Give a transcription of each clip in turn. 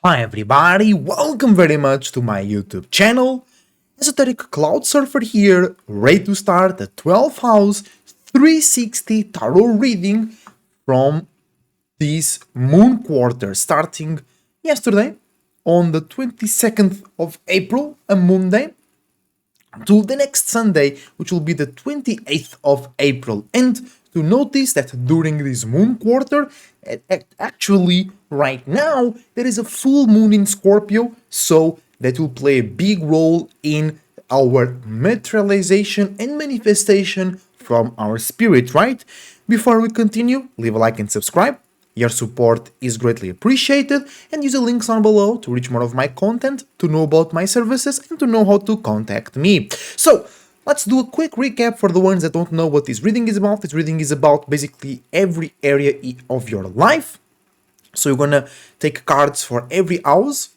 Hi everybody, welcome very much to my YouTube channel. Esoteric Cloud Surfer here, ready to start the 12th house 360 tarot reading from this moon quarter starting yesterday on the 22nd of April, a Monday, to the next Sunday, which will be the 28th of April. And to notice that during this moon quarter, actually right now, there is a full moon in Scorpio, so that will play a big role in our materialization and manifestation from our spirit, right? Before we continue, leave a like and subscribe. Your support is greatly appreciated, and use the links down below to reach more of my content, to know about my services, and to know how to contact me. So, let's do a quick recap for the ones that don't know what this reading is about. This reading is about basically every area of your life. So you're gonna take cards for every house,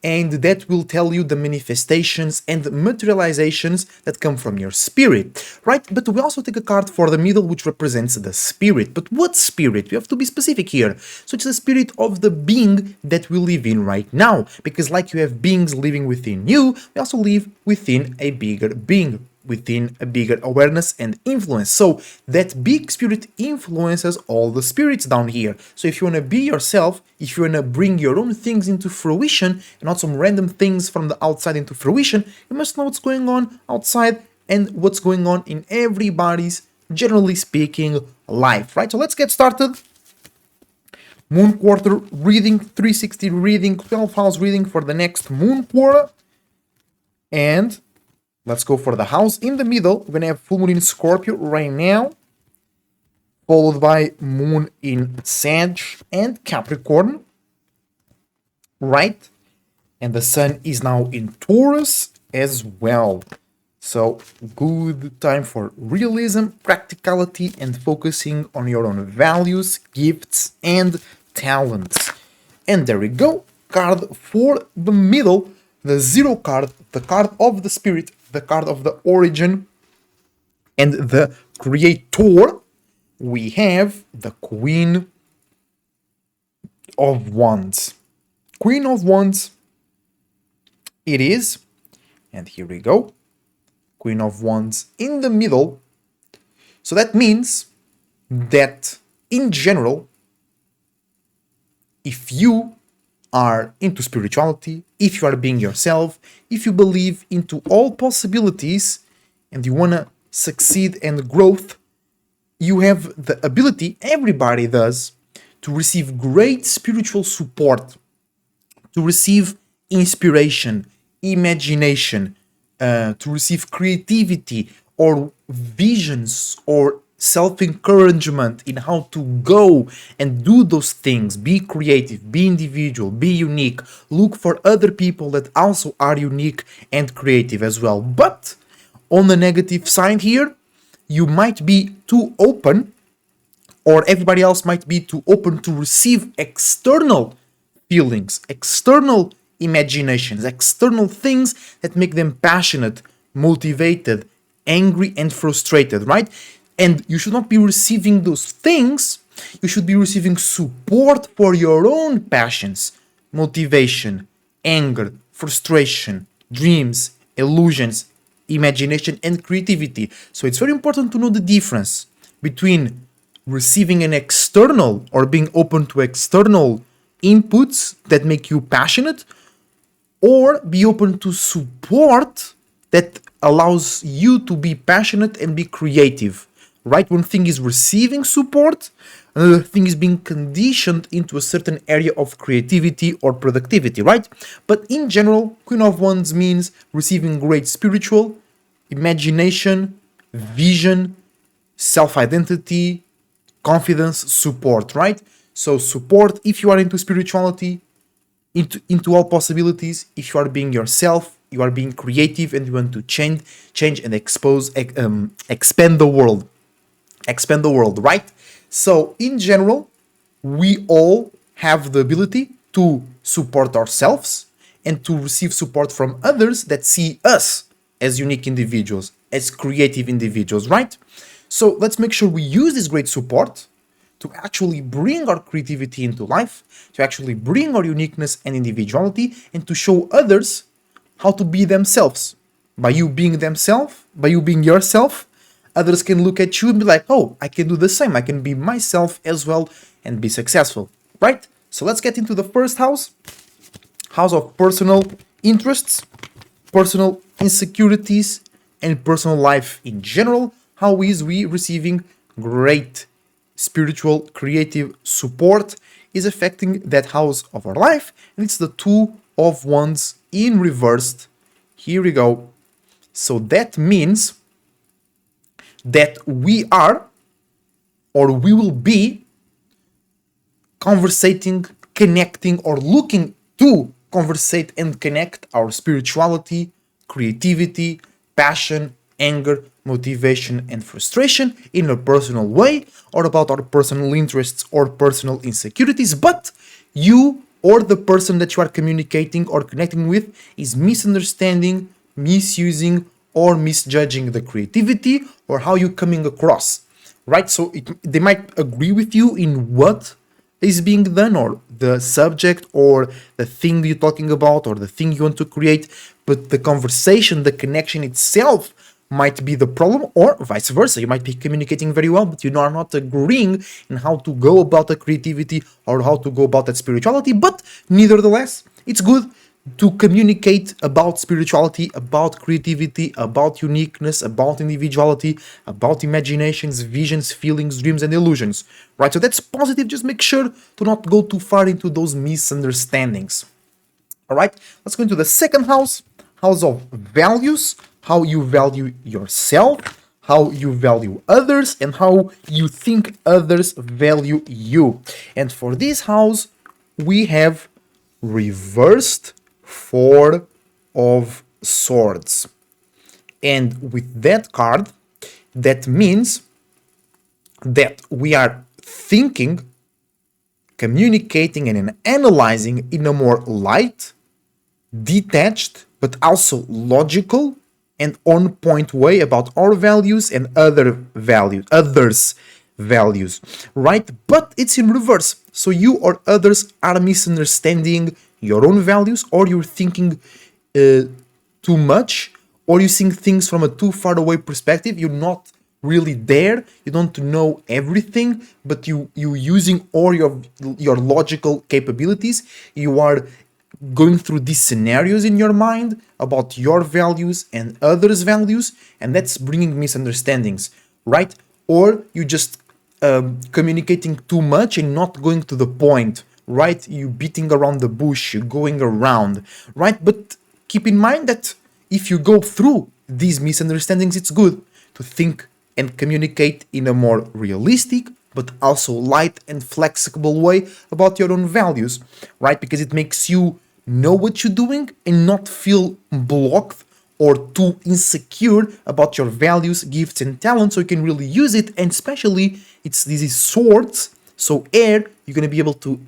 and that will tell you the manifestations and materializations that come from your spirit, right? But we also take a card for the middle, which represents the spirit. But what spirit? We have to be specific here. So it's the spirit of the being that we live in right now, because like you have beings living within you, we also live within a bigger being, within a bigger awareness and influence. So that big spirit influences all the spirits down here. So if you want to be yourself, if you want to bring your own things into fruition and not some random things from the outside into fruition, you must know what's going on outside and what's going on in everybody's, generally speaking, life, right? So let's get started. Moon quarter reading, 360 reading, 12 house reading for the next moon quarter. And let's go for the house in the middle. We're gonna have full moon in Scorpio right now, followed by moon in Sag and Capricorn, right? And the sun is now in Taurus as well. So good time for realism, practicality, and focusing on your own values, gifts, and talents. And there we go. Card for the middle, the zero card, the card of the spirit, the card of the origin, and the creator. We have the Queen of Wands. Queen of Wands it is. And here we go. Queen of Wands in the middle. So that means that in general, if you are into spirituality, if you are being yourself, if you believe into all possibilities and you want to succeed and growth, you have the ability, everybody does, to receive great spiritual support, to receive inspiration, imagination, to receive creativity or visions or self-encouragement in how to go and do those things. Be creative, be individual, be unique. Look for other people that also are unique and creative as well. But on the negative side here, you might be too open, or everybody else might be too open to receive external feelings, external imaginations, external things that make them passionate, motivated, angry, and frustrated, right? And you should not be receiving those things. You should be receiving support for your own passions, motivation, anger, frustration, dreams, illusions, imagination, and creativity. So it's very important to know the difference between receiving an external or being open to external inputs that make you passionate, or be open to support that allows you to be passionate and be creative, right? One thing is receiving support, another thing is being conditioned into a certain area of creativity or productivity, right? But in general, Queen of Wands means receiving great spiritual, imagination, vision, self-identity, confidence, support, right? So support if you are into spirituality, into all possibilities. If you are being yourself, you are being creative, and you want to change and expand the world. Expand the world, right? So in general, we all have the ability to support ourselves and to receive support from others that see us as unique individuals, as creative individuals, right? So let's make sure we use this great support to actually bring our creativity into life, to actually bring our uniqueness and individuality, and to show others how to be themselves. By you being themselves, by you being yourself, others can look at you and be like, oh, I can do the same. I can be myself as well and be successful, right? So let's get into the first house, house of personal interests, personal insecurities, and personal life in general. How is we receiving great spiritual creative support is affecting that house of our life, and it's the two of wands in reversed. Here we go. So that means that we are, or we will be, conversating, connecting, or looking to conversate and connect our spirituality, creativity, passion, anger, motivation, and frustration in a personal way, or about our personal interests or personal insecurities. But you or the person that you are communicating or connecting with is misunderstanding, misusing, or misjudging the creativity or how you're coming across, right? So they might agree with you in what is being done, or the subject, or the thing you're talking about, or the thing you want to create, but the conversation, the connection itself might be the problem, or vice versa. You might be communicating very well, but you are not agreeing in how to go about the creativity or how to go about that spirituality. But nevertheless, it's good to communicate about spirituality, about creativity, about uniqueness, about individuality, about imaginations, visions, feelings, dreams, and illusions, right? So that's positive. Just make sure to not go too far into those misunderstandings. All right, let's go into the second house, house of values, how you value yourself, how you value others, and how you think others value you. And for this house, we have reversed Four of Swords. And with that card, that means that we are thinking, communicating, and analyzing in a more light, detached, but also logical and on point way about our values and others' values, right? But it's in reverse. So you or others are misunderstanding your own values, or you're thinking too much, or you seeing things from a too far away perspective. You're not really there. You don't know everything, but you using all your logical capabilities. You are going through these scenarios in your mind about your values and others' values, and that's bringing misunderstandings, right? Or you just communicating too much and not going to the point, right? You beating around the bush, you going around, right? But keep in mind that if you go through these misunderstandings, it's good to think and communicate in a more realistic but also light and flexible way about your own values, right? Because it makes you know what you're doing and not feel blocked or too insecure about your values, gifts, and talents, so you can really use it. And especially, this is swords, so air, you're gonna be able to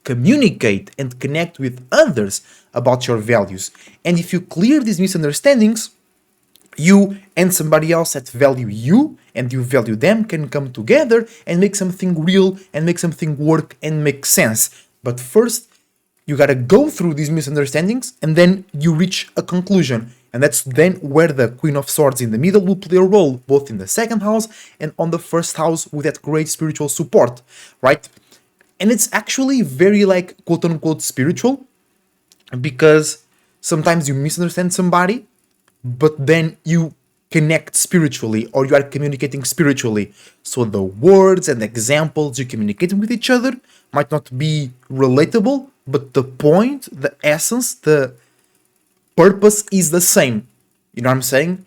communicate and connect with others about your values. And if you clear these misunderstandings, you and somebody else that value you and you value them can come together and make something real and make something work and make sense. But first, you gotta go through these misunderstandings and then you reach a conclusion. And that's then where the Queen of Swords in the middle will play a role, both in the second house and on the first house with that great spiritual support, right? And it's actually very like quote unquote spiritual, because sometimes you misunderstand somebody, but then you connect spiritually or you are communicating spiritually. So the words and examples you're communicating with each other might not be relatable, but the point, the essence, the purpose is the same. You know what I'm saying?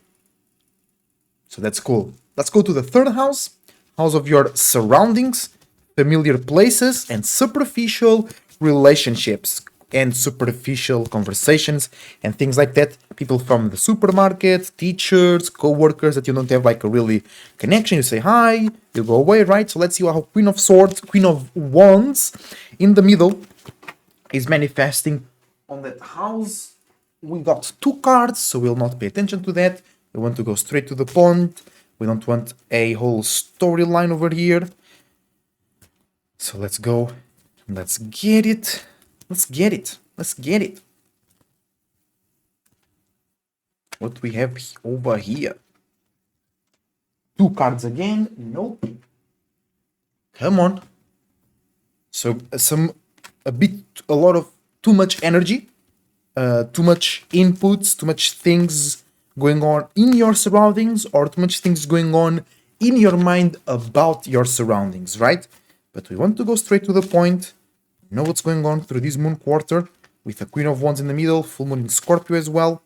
So that's cool. Let's go to the third house, house of your surroundings, familiar places, and superficial relationships and superficial conversations and things like that. People from the supermarket, teachers, co-workers that you don't have like a really connection. You say hi, you go away, right? So let's see how Queen of Swords, Queen of Wands in the middle is manifesting on that house. We got two cards, so we'll not pay attention to that. We want to go straight to the point. We don't want a whole storyline over here. So let's go. Let's get it. Let's get it. Let's get it. What we have over here? Two cards again. Nope. Come on. So a lot of too much energy, too much inputs, too much things going on in your surroundings, or too much things going on in your mind about your surroundings, right? But we want to go straight to the point, know what's going on through this moon quarter, with a Queen of Wands in the middle, full moon in Scorpio as well.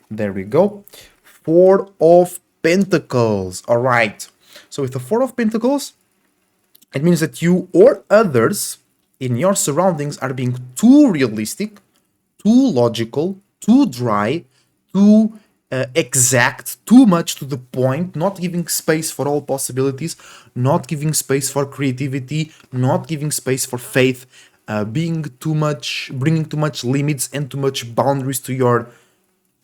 There we go. Four of Pentacles. All right. So with the Four of Pentacles, it means that you or others in your surroundings are being too realistic, too logical, too dry, too exact, too much to the point, not giving space for all possibilities, not giving space for creativity, not giving space for faith, being too much, bringing too much limits and too much boundaries to your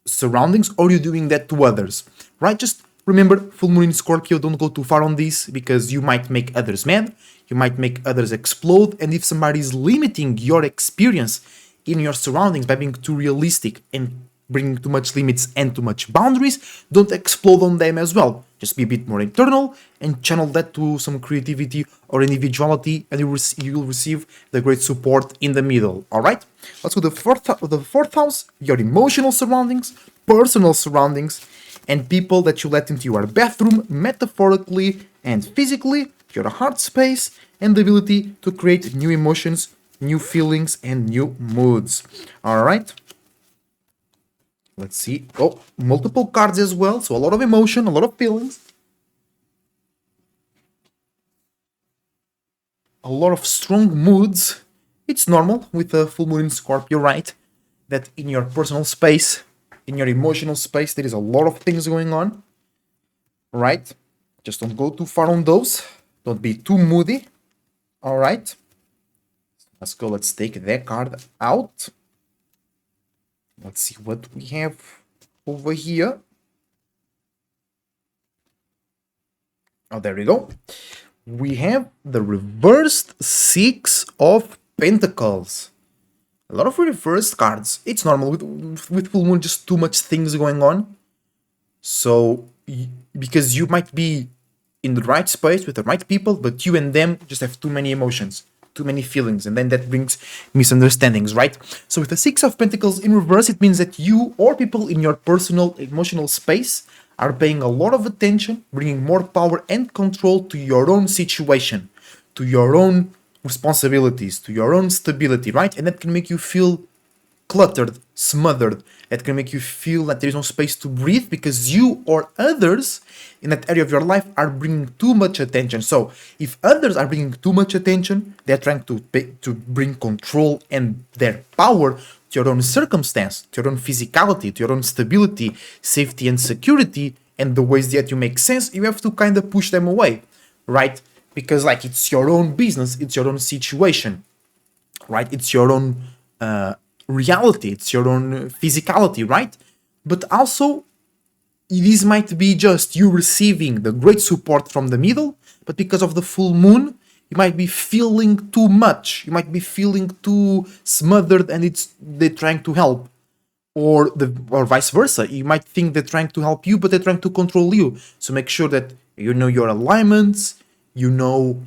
surroundings, or you're doing that to others, right? Just remember, full moon in Scorpio, don't go too far on this because you might make others mad, you might make others explode, and if somebody is limiting your experience in your surroundings by being too realistic and bringing too much limits and too much boundaries, don't explode on them as well. Just be a bit more internal and channel that to some creativity or individuality, and you will receive the great support in the middle. All right, let's go to the fourth house, your emotional surroundings, personal surroundings, and people that you let into your bathroom, metaphorically and physically, your heart space, and the ability to create new emotions, new feelings, and new moods. All right. Let's see. Oh, multiple cards as well. So a lot of emotion, a lot of feelings. A lot of strong moods. It's normal with a full moon in Scorpio, right? That in your personal space, in your emotional space, there is a lot of things going on, right? Just don't go too far on those. Don't be too moody. All right. Let's go. Let's take that card out. Let's see what we have over here. Oh, there we go. We have the reversed Six of Pentacles. A lot of reversed cards. It's normal with full moon, just too much things going on. So, because you might be in the right space with the right people, but you and them just have too many emotions, too many feelings, and then that brings misunderstandings, right? So with the Six of Pentacles in reverse, it means that you or people in your personal emotional space are paying a lot of attention, bringing more power and control to your own situation, to your own responsibilities, to your own stability, right? And that can make you feel cluttered, smothered. It can make you feel that there is no space to breathe because you or others in that area of your life are bringing too much attention. So if others are bringing too much attention, they're trying to bring control and their power to your own circumstance, to your own physicality, to your own stability, safety and security, and the ways that you make sense, you have to kind of push them away, right? Because like it's your own business, it's your own situation, right? It's your own reality, it's your own physicality, right? But also, this might be just you receiving the great support from the middle, but because of the full moon, you might be feeling too much. You might be feeling too smothered, and they're trying to help, or vice versa. You might think they're trying to help you, but they're trying to control you. So make sure that you know your alignments, you know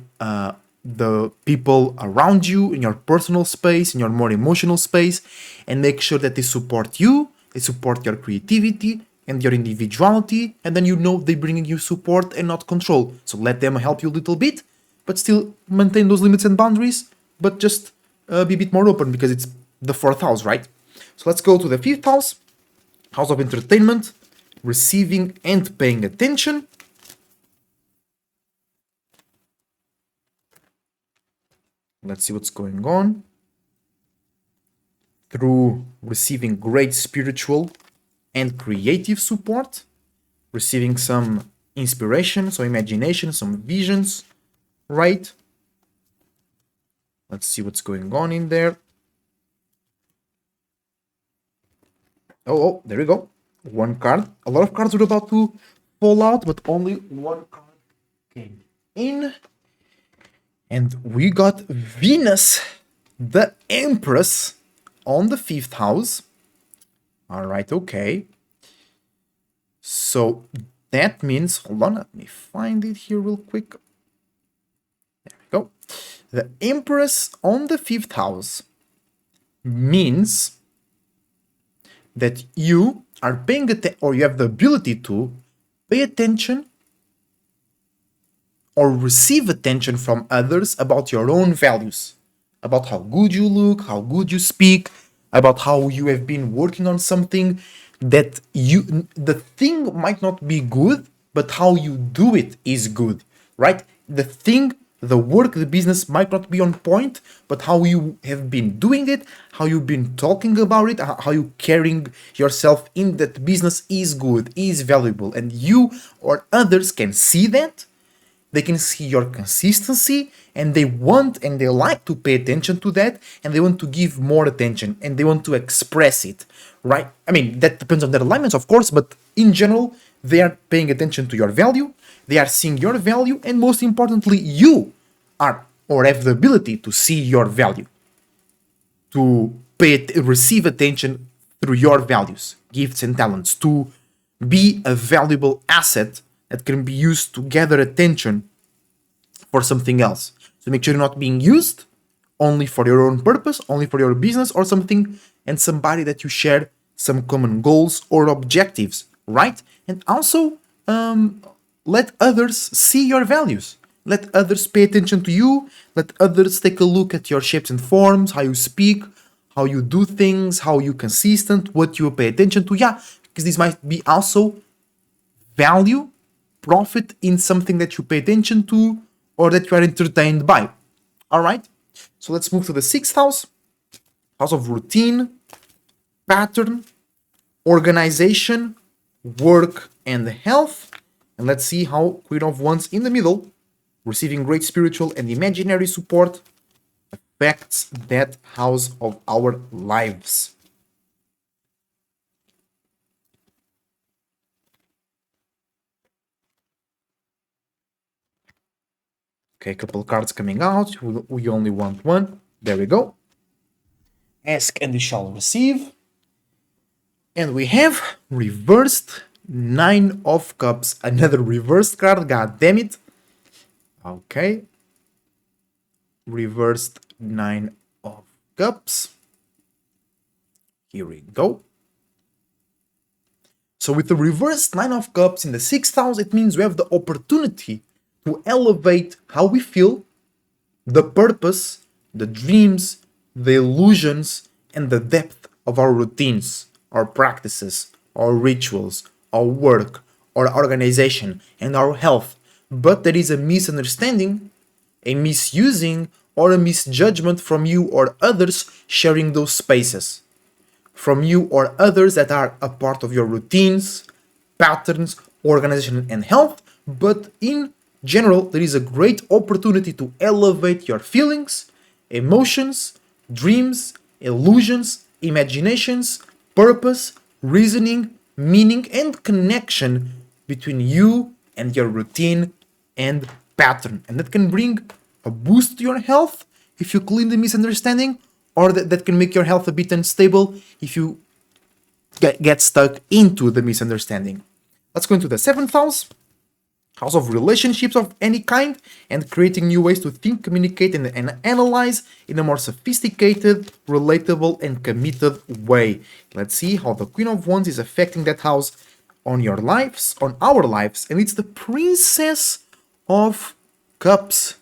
the people around you in your personal space, in your more emotional space, and make sure that they support you, they support your creativity and your individuality, and then you know they're bringing you support and not control. So let them help you a little bit, but still maintain those limits and boundaries, but just be a bit more open because it's the fourth house, right? So let's go to the fifth house, house of entertainment, receiving and paying attention. Let's see what's going on. Through receiving great spiritual and creative support, receiving some inspiration, some imagination, some visions, right? Let's see what's going on in there. Oh, there we go. One card. A lot of cards were about to fall out, but only one card came in. And we got Venus, the Empress, on the 5th house. All right, okay. So that means, hold on, let me find it here real quick. There we go. The Empress on the 5th house means that you are paying attention, or you have the ability to pay attention or receive attention from others about your own values, about how good you look, how good you speak, about how you have been working on something that the thing might not be good, but how you do it is good, right? The thing, the work, the business might not be on point, but how you have been doing it, how you've been talking about it, how you carrying yourself in that business is good, is valuable, and you or others can see that. They can see your consistency, and they want and they like to pay attention to that, and they want to give more attention, and they want to express it, right? I mean, that depends on their alignments, of course, but in general, they are paying attention to your value, they are seeing your value, and most importantly, you are or have the ability to see your value, to receive attention through your values, gifts, and talents, to be a valuable asset that can be used to gather attention for something else. So make sure you're not being used only for your own purpose, only for your business or something, and somebody that you share some common goals or objectives, right? And also let others see your values. Let others pay attention to you. Let others take a look at your shapes and forms, how you speak, how you do things, how you consistent, what you pay attention to. Yeah, because this might be also value, profit in something that you pay attention to or that you are entertained by. All right. So let's move to the 6th house, house of routine, pattern, organization, work, and health. And let's see how Queen of Wands in the middle, receiving great spiritual and imaginary support, affects that house of our lives. Okay, a couple cards coming out. We only want one. There we go. Ask and you shall receive. And we have reversed 9 of Cups. Another reversed card. God damn it. Okay. Reversed 9 of Cups. Here we go. So with the reversed 9 of Cups in the 6th house, it means we have the opportunity to elevate how we feel, the purpose, the dreams, the illusions, and the depth of our routines, our practices, our rituals, our work, our organization, and our health. But there is a misunderstanding, a misusing, or a misjudgment from you or others sharing those spaces. From you or others that are a part of your routines, patterns, organization, and health. But in general, there is a great opportunity to elevate your feelings, emotions, dreams, illusions, imaginations, purpose, reasoning, meaning, and connection between you and your routine and pattern. And that can bring a boost to your health if you clean the misunderstanding, or that can make your health a bit unstable if you get stuck into the misunderstanding. Let's go into the 7th house, house of relationships of any kind, and creating new ways to think, communicate, and analyze in a more sophisticated, relatable, and committed way. Let's see how the Queen of Wands is affecting that house on your lives, on our lives, and it's the Princess of Cups.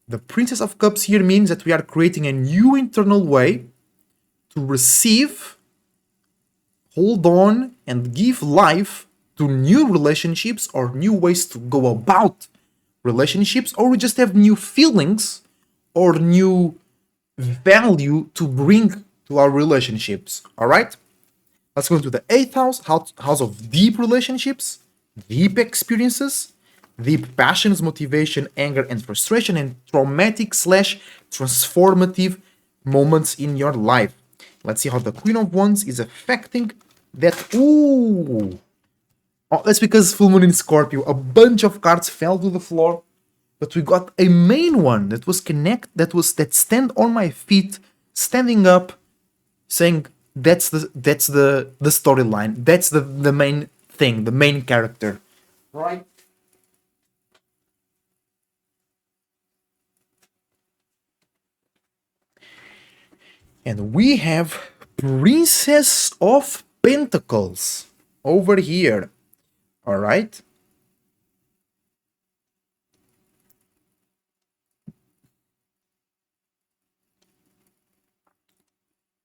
The Princess of Cups here means that we are creating a new internal way to receive, hold on, and give life to new relationships or new ways to go about relationships, or we just have new feelings or new value to bring to our relationships. All right? Let's go to the 8th house, house of deep relationships, deep experiences, deep passions, motivation, anger, and frustration, and traumatic / transformative moments in your life. Let's see how the Queen of Wands is affecting that. Ooh! Oh, that's because full moon in Scorpio. A bunch of cards fell to the floor. but we got a main one that was that stand on my feet, standing up, saying that's the storyline, that's the main thing, the main character, right? And we have Princess of Pentacles over here. All right.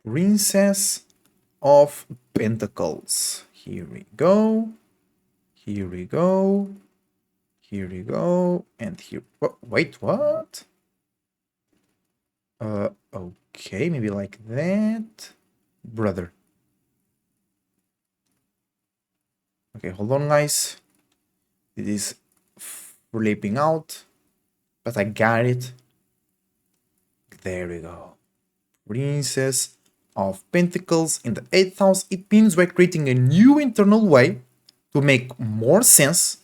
Princess of Pentacles. Here we go. Here we go. Here we go. And here. Wait, what? Okay, maybe like that. Brother. Okay, hold on, guys. It is flipping out, but I got it. There we go. Princess of Pentacles in the 8th house. It means we're creating a new internal way to make more sense,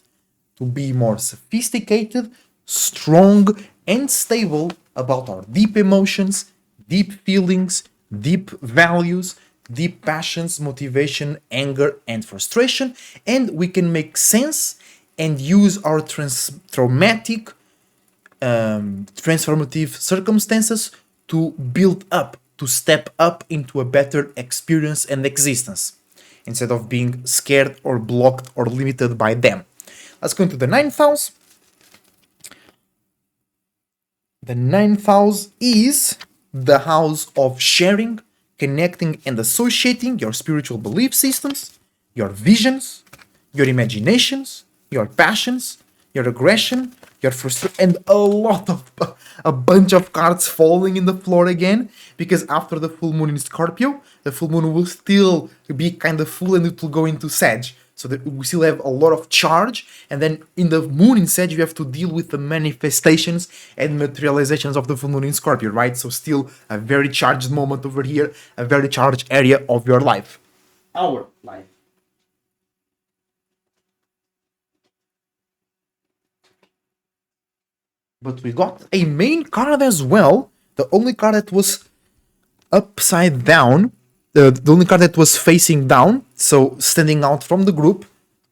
to be more sophisticated, strong, and stable about our deep emotions, deep feelings, deep values, deep passions, motivation, anger, and frustration. And we can make sense and use our traumatic, transformative circumstances to build up, to step up into a better experience and existence instead of being scared or blocked or limited by them. Let's go into the 9th house. The 9th house is the house of sharing, connecting, and associating your spiritual belief systems, your visions, your imaginations, your passions, your aggression, your frustration, and a bunch of cards falling in the floor again, because after the full moon in Scorpio, the full moon will still be kind of full and it will go into Sag. So that we still have a lot of charge, and then in the moon in Sag, you have to deal with the manifestations and materializations of the full moon in Scorpio, right? So still a very charged moment over here, a very charged area of your life. Our life. But we got a main card as well. The only card that was upside down, the only card that was facing down, so standing out from the group,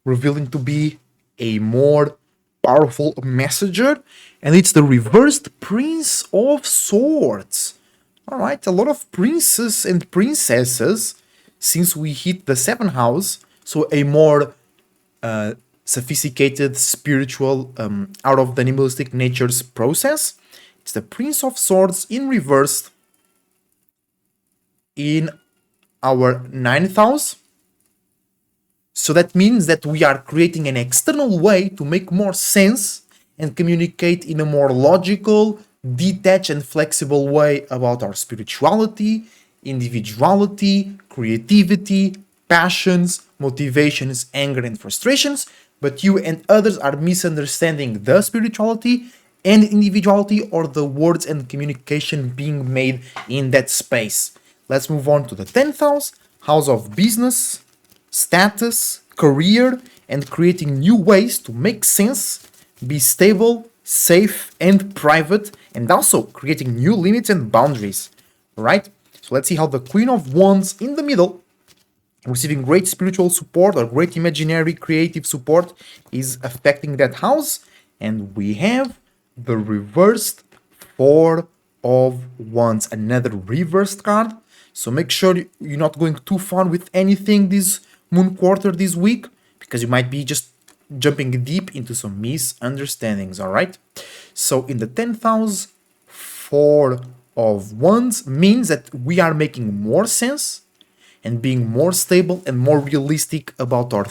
revealing to be a more powerful messenger, and it's the reversed Prince of Swords. All right, a lot of princes and princesses since we hit the 7th house, so a more sophisticated, spiritual, out of the animalistic nature's process. It's the Prince of Swords in reverse in our 9th house. So that means that we are creating an external way to make more sense and communicate in a more logical, detached, and flexible way about our spirituality, individuality, creativity, passions, motivations, anger, and frustrations. But you and others are misunderstanding the spirituality and individuality, or the words and communication being made in that space. Let's move on to the 10th house, house of business, status, career, and creating new ways to make sense, be stable, safe, and private, and also creating new limits and boundaries. Right? So let's see how the Queen of Wands in the middle, receiving great spiritual support or great imaginary creative support, is affecting that house. And we have the reversed Four of Wands, another reversed card. So make sure you're not going too far with anything this moon quarter this week, because you might be just jumping deep into some misunderstandings. All right. So in the 10th house, Four of Wands means that we are making more sense and being more stable and more realistic about our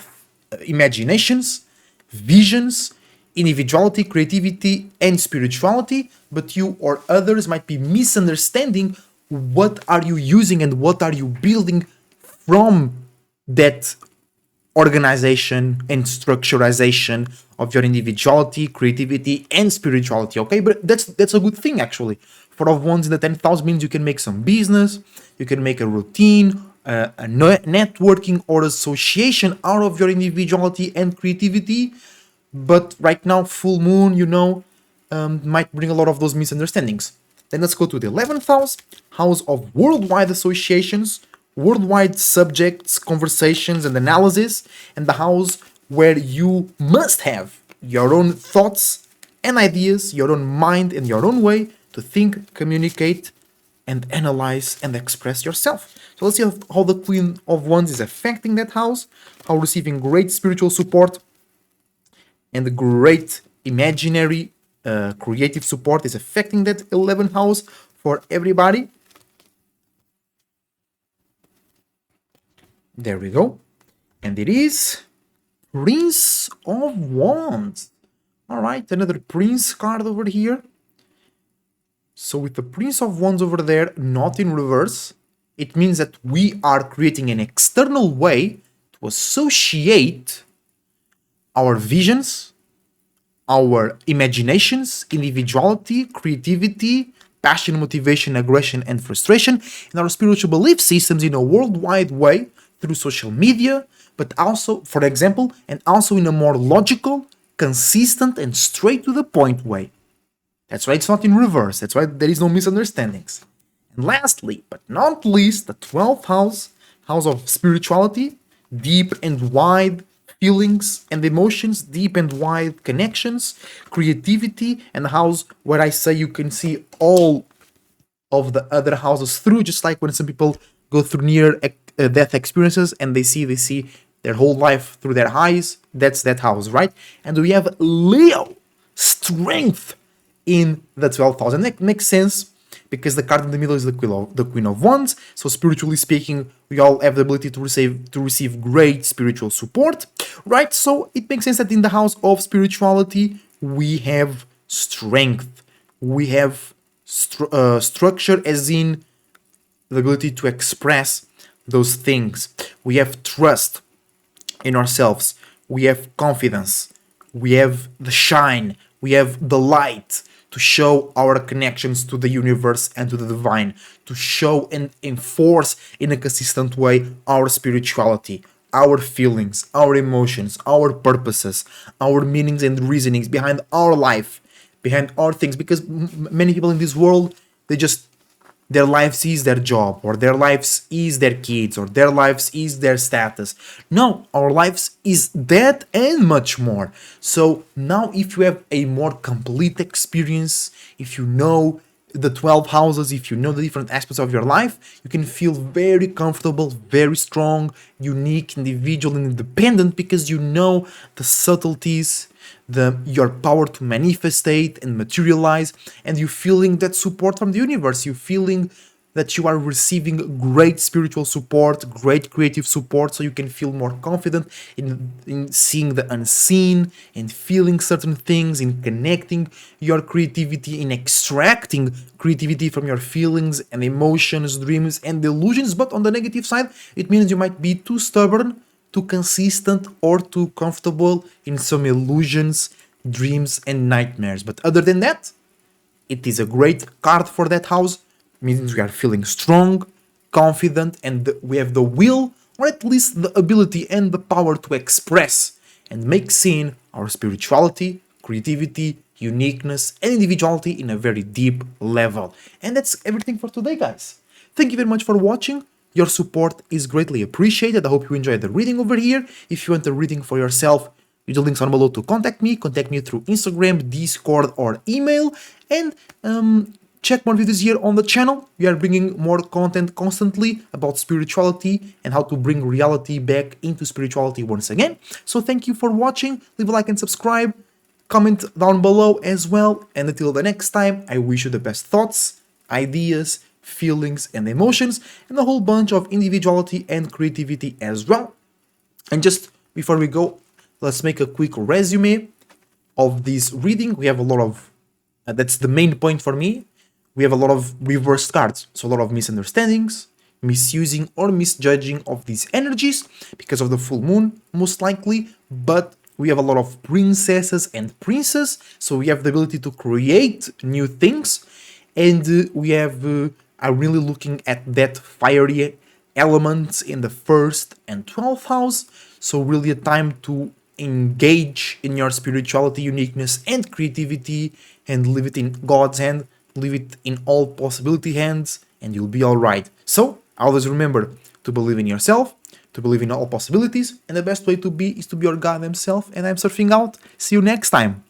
imaginations, visions, individuality, creativity, and spirituality. But you or others might be misunderstanding what are you using and what are you building from that organization and structurization of your individuality, creativity, and spirituality. Okay, but that's a good thing actually. Four of Wands in the 10th house means you can make some business, you can make a routine, a networking or association out of your individuality and creativity. But right now, full moon, might bring a lot of those misunderstandings. Then let's go to the 11th house, house of worldwide associations, worldwide subjects, conversations, and analysis, and the house where you must have your own thoughts and ideas, your own mind, and your own way to think, communicate, and analyze and express yourself. So let's see how the Queen of Wands is affecting that house, how receiving great spiritual support and great imaginary creative support is affecting that 11th house for everybody. There we go. And it is Prince of Wands. All right, another Prince card over here. So with the Prince of Wands over there, not in reverse, it means that we are creating an external way to associate our visions, our imaginations, individuality, creativity, passion, motivation, aggression, and frustration, and our spiritual belief systems in a worldwide way through social media, but also, for example, and also in a more logical, consistent, and straight to the point way. That's why it's not in reverse. That's why there is no misunderstandings. And lastly, but not least, the 12th house, house of spirituality, deep and wide feelings and emotions, deep and wide connections, creativity, and the house where I say you can see all of the other houses through, just like when some people go through near death experiences and they see their whole life through their eyes. That's that house, right? And we have Leo, strength, in the 12th house. And that makes sense because the card in the middle is the Queen of Wands. So spiritually speaking, we all have the ability to receive great spiritual support, right? So it makes sense that in the house of spirituality, we have strength. We have structure, as in the ability to express those things. We have trust in ourselves. We have confidence. We have the shine. We have the light to show our connections to the universe and to the divine, to show and enforce in a consistent way our spirituality, our feelings, our emotions, our purposes, our meanings and reasonings behind our life, behind our things. Because many people in this world, their lives is their job, or their lives is their kids, or their lives is their status. No, our lives is that and much more. So now if you have a more complete experience, if you know the 12 houses, if you know the different aspects of your life, you can feel very comfortable, very strong, unique, individual, and independent because you know the subtleties, your power to manifestate and materialize, and you feeling that support from the universe. You feeling that you are receiving great spiritual support, great creative support, so you can feel more confident in seeing the unseen and feeling certain things, in connecting your creativity, in extracting creativity from your feelings and emotions, dreams and delusions. But on the negative side, it means you might be too stubborn, too consistent, or too comfortable in some illusions, dreams, and nightmares. But other than that, it is a great card for that house. Means we are feeling strong, confident, and we have the will, or at least the ability and the power to express and make seen our spirituality, creativity, uniqueness, and individuality in a very deep level. And that's everything for today, guys. Thank you very much for watching. Your support is greatly appreciated. I hope you enjoyed the reading over here. If you want a reading for yourself, use the links on below to contact me. Contact me through Instagram, Discord, or email. And check more videos here on the channel. We are bringing more content constantly about spirituality and how to bring reality back into spirituality once again. So thank you for watching. Leave a like and subscribe. Comment down below as well. And until the next time, I wish you the best thoughts, ideas, feelings, and emotions, and a whole bunch of individuality and creativity as well. And just before we go, let's make a quick resume of this reading. We have a lot of, that's the main point for me. We have a lot of reversed cards, so a lot of misunderstandings, misusing or misjudging of these energies because of the full moon, most likely, but we have a lot of princesses and princes, so we have the ability to create new things, and we have are really looking at that fiery elements in the 1st and 12th house, so really a time to engage in your spirituality, uniqueness, and creativity, and leave it in God's hand, leave it in all possibility hands, and you'll be alright. So, always remember to believe in yourself, to believe in all possibilities, and the best way to be is to be your goddamn self. And I'm surfing out. See you next time.